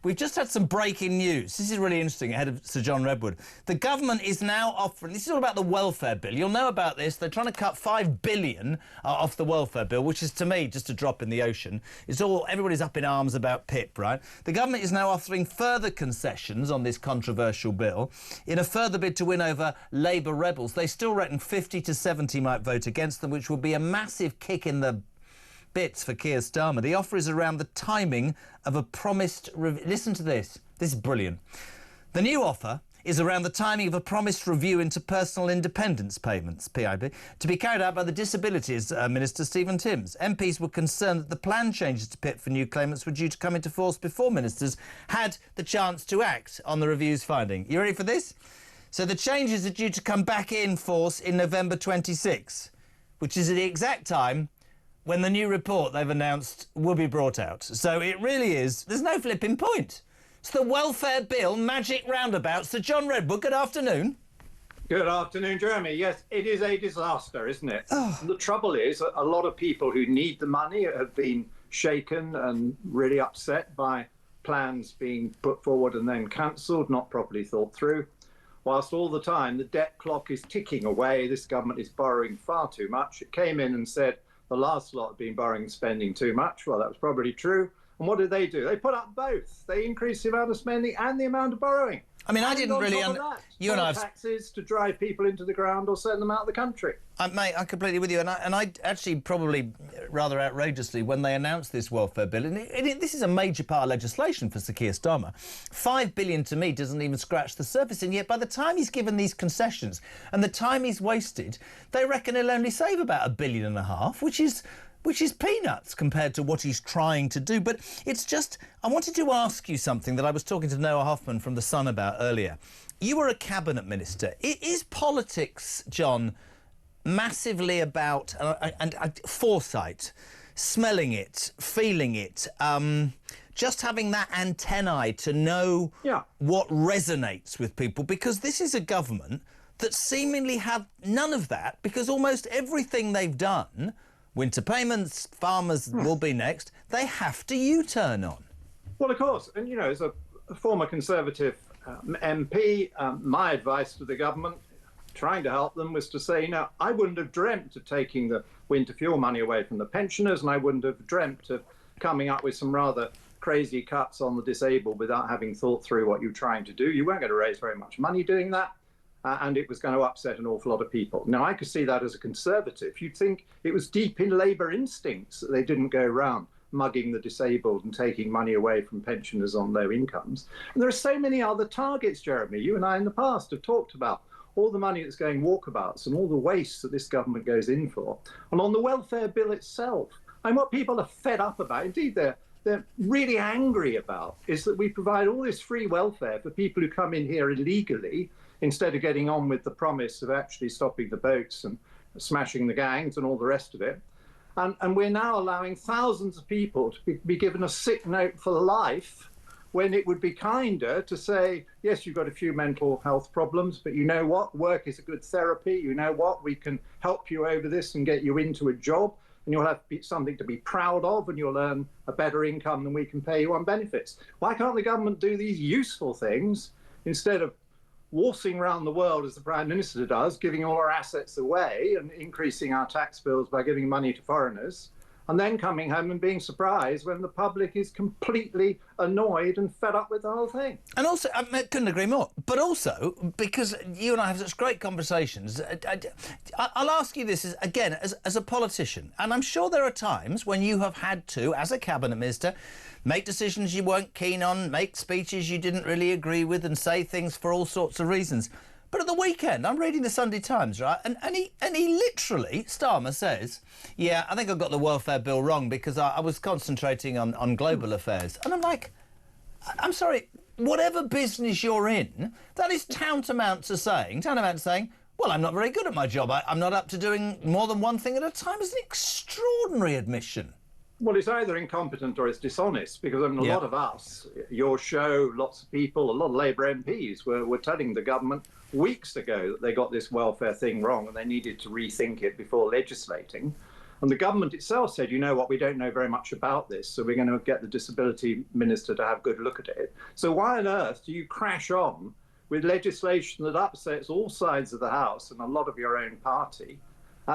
we've just had some breaking news. This is really interesting, ahead of Sir John Redwood. The government is now offering... This is all about the welfare bill. You'll know about this. They're trying to cut $5 billion off the welfare bill, which is, to me, just a drop in the ocean. It's all... Everybody's up in arms about PIP, right? The government is now offering further concessions on this controversial bill in a further bid to win over Labour rebels. They still reckon 50 to 70 might vote against them, which would be a massive kick in the bits for Keir Starmer. The offer is around the timing of a promised... Listen to this. This is brilliant. The new offer is around the timing of a promised review into personal independence payments, PIP, to be carried out by the Disabilities Minister Stephen Timms. MPs were concerned that the planned changes to PIP for new claimants were due to come into force before ministers had the chance to act on the review's finding. You ready for this? So the changes are due to come back in force in November 26, which is at the exact time when the new report they've announced will be brought out. So it really is... There's no flipping point. It's the welfare bill magic roundabout. Sir John Redwood, good afternoon. Good afternoon, Jeremy. Yes, it is a disaster, isn't it? Oh. The trouble is, a lot of people who need the money have been shaken and really upset by plans being put forward and then cancelled, not properly thought through. Whilst all the time the debt clock is ticking away, this government is borrowing far too much. It came in and said the last lot have been borrowing and spending too much. Well, that was probably true. And what did? They put up both. They increased the amount of spending and the amount of borrowing. I mean, I didn't really... You and I have taxes to drive people into the ground or send them out of the country. Mate, I'm completely with you. And I actually probably, rather outrageously, when they announced this welfare bill, and this is a major part of legislation for Sir Keir Starmer, $5 billion to me doesn't even scratch the surface. And yet by the time he's given these concessions and the time he's wasted, they reckon he'll only save about $1.5 billion, which is peanuts compared to what he's trying to do. But it's just... I wanted to ask you something that I was talking to Noah Hoffman from The Sun about earlier. You were a cabinet minister. Is politics, John, massively about and foresight, smelling it, feeling it, just having that antennae to know what resonates with people? Because this is a government that seemingly have none of that, because almost everything they've done... Winter payments, farmers will be next. They have to U-turn on. Well, of course. And, you know, as a former Conservative MP, my advice to the government, trying to help them, was to say, you know, I wouldn't have dreamt of taking the winter fuel money away from the pensioners, and I wouldn't have dreamt of coming up with some rather crazy cuts on the disabled without having thought through what you're trying to do. You weren't going to raise very much money doing that. And it was going to upset an awful lot of people. Now, I could see that as a Conservative. You'd think it was deep in Labour instincts that they didn't go around mugging the disabled and taking money away from pensioners on low incomes. And there are so many other targets, Jeremy. You and I in the past have talked about all the money that's going walkabouts and all the waste that this government goes in for. And on the welfare bill itself, and what people are fed up about, indeed they're really angry about, is that we provide all this free welfare for people who come in here illegally, instead of getting on with the promise of actually stopping the boats and smashing the gangs and all the rest of it. And we're now allowing thousands of people to be given a sick note for life, when it would be kinder to say, yes, you've got a few mental health problems, but you know what? Work is a good therapy. You know what? We can help you over this and get you into a job, and you'll have something to be proud of, and you'll earn a better income than we can pay you on benefits. Why can't the government do these useful things instead of waltzing around the world as the Prime Minister does, giving all our assets away and increasing our tax bills by giving money to foreigners, and then coming home and being surprised when the public is completely annoyed and fed up with the whole thing? And also, I couldn't agree more, but also, because you and I have such great conversations, I'll ask you this, again, as a politician, and I'm sure there are times when you have had to, as a cabinet minister, make decisions you weren't keen on, make speeches you didn't really agree with, and say things for all sorts of reasons. But at the weekend, I'm reading the Sunday Times, right? And he literally, Starmer says, yeah, I think I got the welfare bill wrong because I was concentrating on global affairs. And I'm like, I'm sorry, whatever business you're in, that is tantamount to saying, well, I'm not very good at my job. I'm not up to doing more than one thing at a time. It's an extraordinary admission. Well, it's either incompetent or it's dishonest, because I mean, a lot of us, your show, lots of people, a lot of Labour MPs were telling the government weeks ago that they got this welfare thing wrong and they needed to rethink it before legislating. And the government itself said, you know what, we don't know very much about this, so we're going to get the disability minister to have a good look at it. So why on earth do you crash on with legislation that upsets all sides of the House and a lot of your own party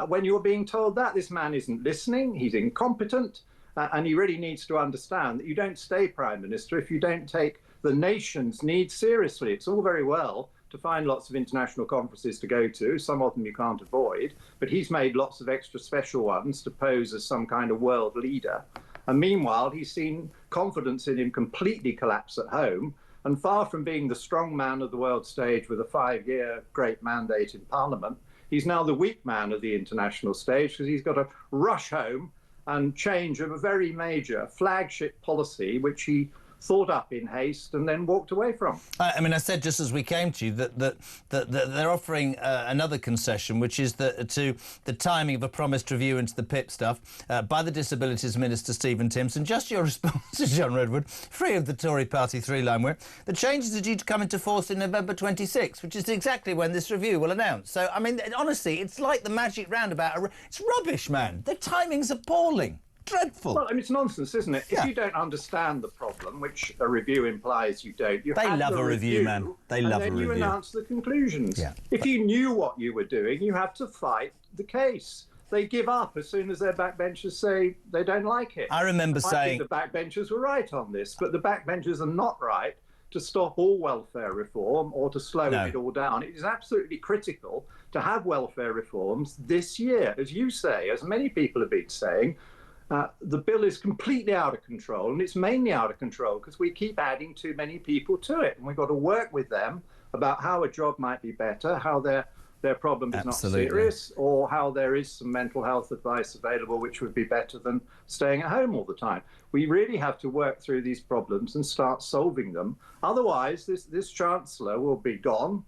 when you're being told that? This man isn't listening, he's incompetent, and he really needs to understand that you don't stay Prime Minister if you don't take the nation's needs seriously. It's all very well to find lots of international conferences to go to, some of them you can't avoid, but he's made lots of extra special ones to pose as some kind of world leader. And meanwhile, he's seen confidence in him completely collapse at home, and far from being the strong man of the world stage with a 5-year great mandate in Parliament, he's now the weak man of the international stage because he's got to rush home and change a very major flagship policy which he thought up in haste and then walked away from. I mean, I said just as we came to you that they're offering another concession, which is to the timing of a promised review into the PIP stuff by the Disabilities Minister Stephen Timpson. Just your response to John Redwood, free of the Tory party three-line where the changes are due to come into force in November 26, which is exactly when this review will announce. So, I mean, honestly, it's like the magic roundabout. It's rubbish, man. The timing's appalling. Dreadful. Well, I mean, it's nonsense, isn't it? If you don't understand the problem, which a review implies you don't, they love a review, man. They love a review. And then you announce the conclusions. Yeah. If you knew what you were doing, you have to fight the case. They give up as soon as their backbenchers say they don't like it. I remember saying the backbenchers were right on this, but the backbenchers are not right to stop all welfare reform or to slow it all down. It is absolutely critical to have welfare reforms this year, as you say, as many people have been saying. The bill is completely out of control, and it's mainly out of control because we keep adding too many people to it, and we've got to work with them about how a job might be better, how their problem is not serious, or how there is some mental health advice available which would be better than staying at home all the time. We really have to work through these problems and start solving them. Otherwise, this Chancellor will be gone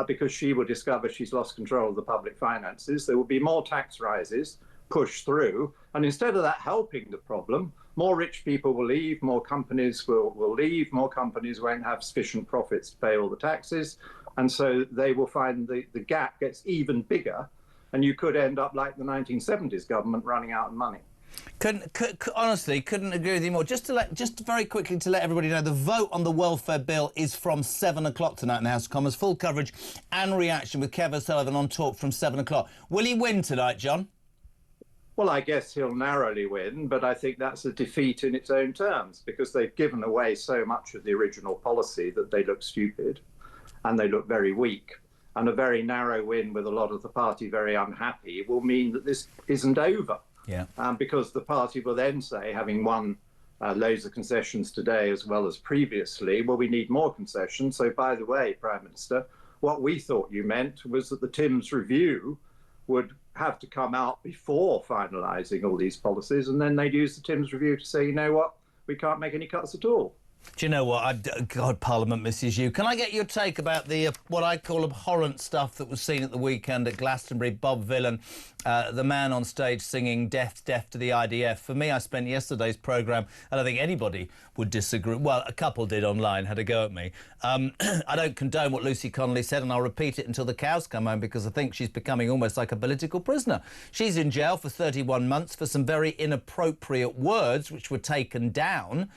because she will discover she's lost control of the public finances. There will be more tax rises pushed through, and instead of that helping the problem, more rich people will leave, more companies will leave, more companies won't have sufficient profits to pay all the taxes, and so they will find the gap gets even bigger, and you could end up like the 1970s government running out of money. Honestly, couldn't agree with you more. Just very quickly to let everybody know, the vote on the welfare bill is from 7 o'clock tonight in the House of Commons. Full coverage and reaction with Keir Starmer on Talk from 7 o'clock. Will he win tonight, John? Well, I guess he'll narrowly win, but I think that's a defeat in its own terms because they've given away so much of the original policy that they look stupid and they look very weak. And a very narrow win with a lot of the party very unhappy will mean that this isn't over. Yeah. Because the party will then say, having won loads of concessions today as well as previously, well, we need more concessions. So, by the way, Prime Minister, what we thought you meant was that the Timms review would have to come out before finalising all these policies, and then they'd use the Timms review to say, you know what, we can't make any cuts at all. Do you know what? God, Parliament misses you. Can I get your take about the what I call abhorrent stuff that was seen at the weekend at Glastonbury? Bob Vylan, the man on stage singing "Death, Death to the IDF." For me, I spent yesterday's programme, and I think anybody would disagree. Well, a couple did online, had a go at me. I don't condone what Lucy Connolly said, and I'll repeat it until the cows come home because I think she's becoming almost like a political prisoner. She's in jail for 31 months for some very inappropriate words which were taken down.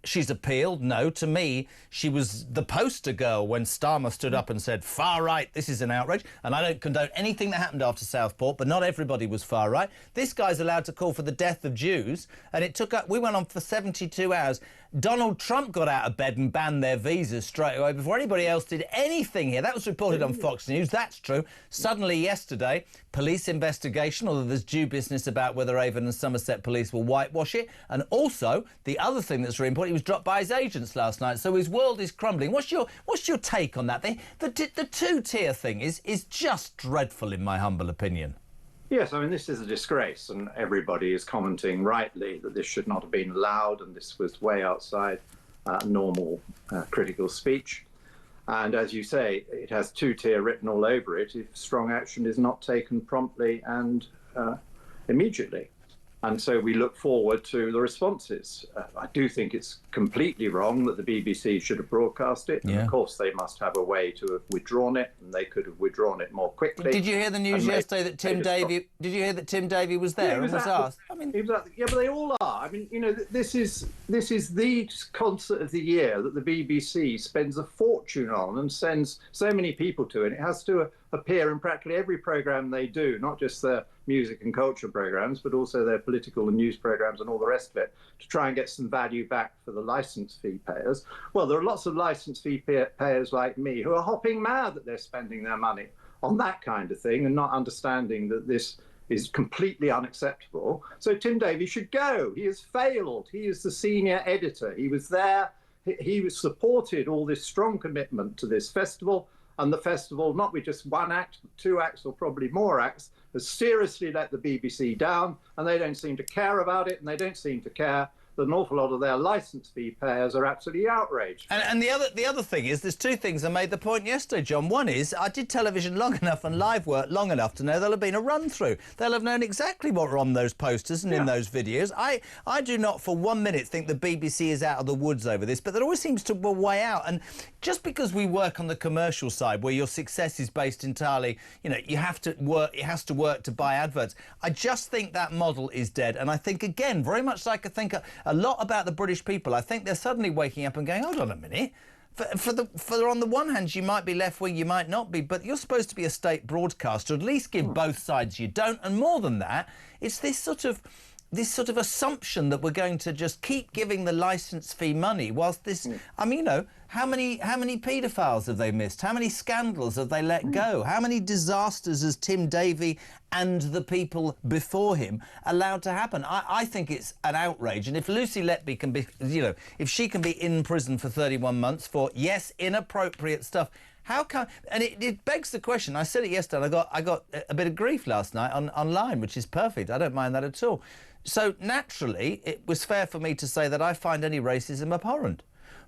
She's appealed. No, to me, she was the poster girl when Starmer stood up and said, far right, this is an outrage. And I don't condone anything that happened after Southport, but not everybody was far right. This guy's allowed to call for the death of Jews, and it took up, we went on for 72 hours. Donald Trump got out of bed and banned their visas straight away before anybody else did anything here. That was reported on Fox News. That's true. Suddenly yesterday, police investigation, although there's due business about whether Avon and Somerset police will whitewash it. And also, the other thing that's really important, he was dropped by his agents last night, so his world is crumbling. What's your take on that? The two-tier thing is just dreadful, in my humble opinion. Yes, I mean, this is a disgrace, and everybody is commenting rightly that this should not have been allowed, and this was way outside normal critical speech. And as you say, it has two-tier written all over it if strong action is not taken promptly and immediately. And so we look forward to the responses. I do think it's completely wrong that the BBC should have broadcast it. And of course, they must have a way to have withdrawn it, and they could have withdrawn it more quickly. Did you hear the news yesterday that Tim Davie? Did you hear that Tim Davie was there and was asked? I mean, yeah, but they all are. I mean, you know, this is the concert of the year that the BBC spends a fortune on and sends so many people to, and it has to appear in practically every programme they do, not just their music and culture programmes, but also their political and news programmes and all the rest of it, to try and get some value back for the licence fee payers. Well, there are lots of licence fee payers like me who are hopping mad that they're spending their money on that kind of thing and not understanding that this is completely unacceptable. So Tim Davie should go. He has failed. He is the senior editor. He was there. He was supported all this strong commitment to this festival. And the festival, not with just one act, 2 acts, or probably more acts, has seriously let the BBC down, and they don't seem to care about it, and they don't seem to care that an awful lot of their licence fee payers are absolutely outraged. And the other thing is, there's 2 things. I made the point yesterday, John. One is, I did television long enough and live work long enough to know there'll have been a run-through. They'll have known exactly what were on those posters and in those videos. I do not for 1 minute think the BBC is out of the woods over this, but there always seems to be a way out. And just because we work on the commercial side, where your success is based entirely, you know, you have to work, it has to work to buy adverts. I just think that model is dead. And I think, again, very much like I think a lot about the British people, I think they're suddenly waking up and going, hold on a minute. For on the one hand, you might be left-wing, you might not be, but you're supposed to be a state broadcaster, at least give both sides. You don't. And more than that, it's this sort of assumption that we're going to just keep giving the licence fee money whilst this... I mean, you know, how many paedophiles have they missed? How many scandals have they let go? How many disasters has Tim Davie and the people before him allowed to happen? I think it's an outrage. And if Lucy Letby can be, you know, if she can be in prison for 31 months for, yes, inappropriate stuff, how come? And it begs the question. I said it yesterday. And I got a bit of grief last night online, which is perfect. I don't mind that at all. So naturally, it was fair for me to say that I find any racism abhorrent.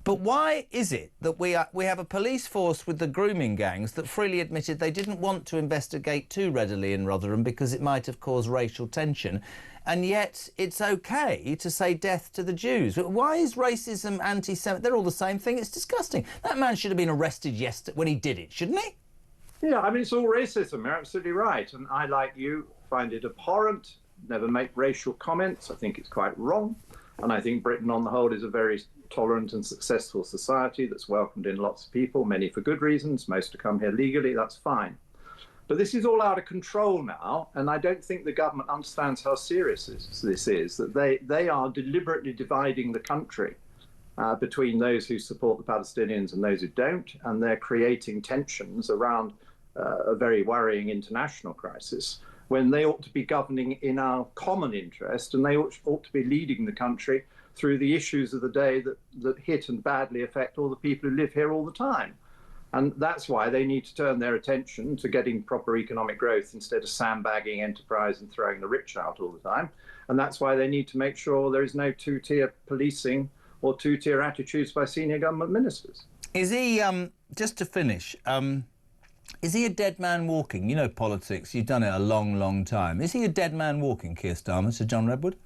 But why is it that we have a police force with the grooming gangs that freely admitted they didn't want to investigate too readily in Rotherham because it might have caused racial tension, and yet it's OK to say death to the Jews? Why is racism, anti-Semitic? They're all the same thing. It's disgusting. That man should have been arrested yesterday when he did it, shouldn't he? Yeah, I mean, it's all racism. You're absolutely right. And I, like you, find it abhorrent. Never make racial comments. I think it's quite wrong. And I think Britain, on the whole, is a very tolerant and successful society that's welcomed in lots of people, many for good reasons, most to come here legally. That's fine. But this is all out of control now, and I don't think the government understands how serious this is, that they are deliberately dividing the country between those who support the Palestinians and those who don't, and they're creating tensions around a very worrying international crisis, when they ought to be governing in our common interest, and they ought to be leading the country through the issues of the day that hit and badly affect all the people who live here all the time. And that's why they need to turn their attention to getting proper economic growth instead of sandbagging enterprise and throwing the rich out all the time. And that's why they need to make sure there is no 2-tier policing or 2-tier attitudes by senior government ministers. Is he, just to finish, is he a dead man walking? You know politics, you've done it a long, long time. Is he a dead man walking, Keir Starmer, Sir John Redwood?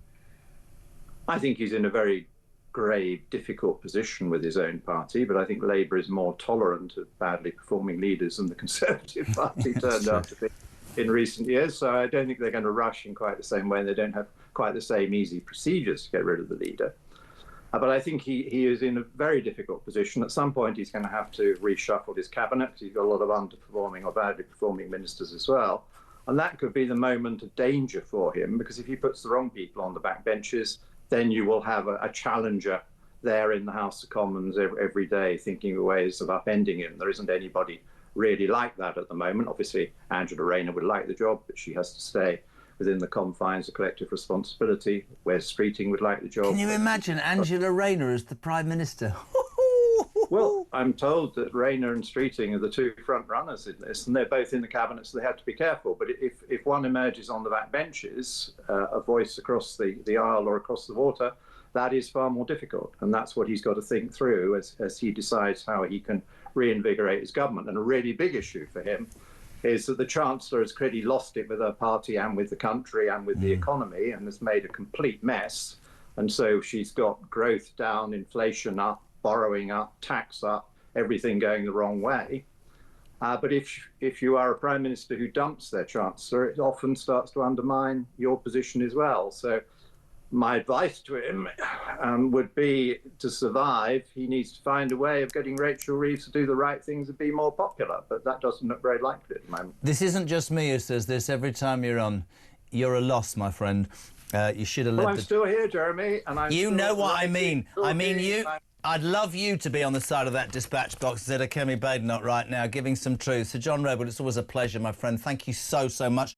I think he's in a very grave, difficult position with his own party, but I think Labour is more tolerant of badly performing leaders than the Conservative Party turned out to be in recent years. So I don't think they're going to rush in quite the same way, and they don't have quite the same easy procedures to get rid of the leader. But I think he is in a very difficult position. At some point, he's going to have to reshuffle his cabinet. He's got a lot of underperforming or badly performing ministers as well. And that could be the moment of danger for him, because if he puts the wrong people on the backbenches, then you will have a challenger there in the House of Commons every day thinking of ways of upending him. There isn't anybody really like that at the moment. Obviously, Angela Rayner would like the job, but she has to stay within the confines of collective responsibility. Wes Streeting would like the job. Can you imagine Angela Rayner as the Prime Minister? Well, I'm told that Rayner and Streeting are the 2 front runners in this, and they're both in the cabinet, so they have to be careful. But if one emerges on the back benches, a voice across the aisle or across the water, that is far more difficult. And that's what he's got to think through as he decides how he can reinvigorate his government. And a really big issue for him is that the Chancellor has clearly lost it with her party and with the country and with the economy, and has made a complete mess. And so she's got growth down, inflation up, borrowing up, tax up, everything going the wrong way. But if you are a Prime Minister who dumps their Chancellor, it often starts to undermine your position as well. So my advice to him would be, to survive, he needs to find a way of getting Rachel Reeves to do the right things and be more popular. But that doesn't look very likely at the moment. This isn't just me who says this. Every time you're on, you're a loss, my friend. You should have lived. Well, I'm still here, Jeremy, and I'm. You know what I mean. I mean you. I'd love you to be on the side of that dispatch box instead of Kemi Badenoch right now, giving some truth. So, John Redwood, it's always a pleasure, my friend. Thank you so, so much.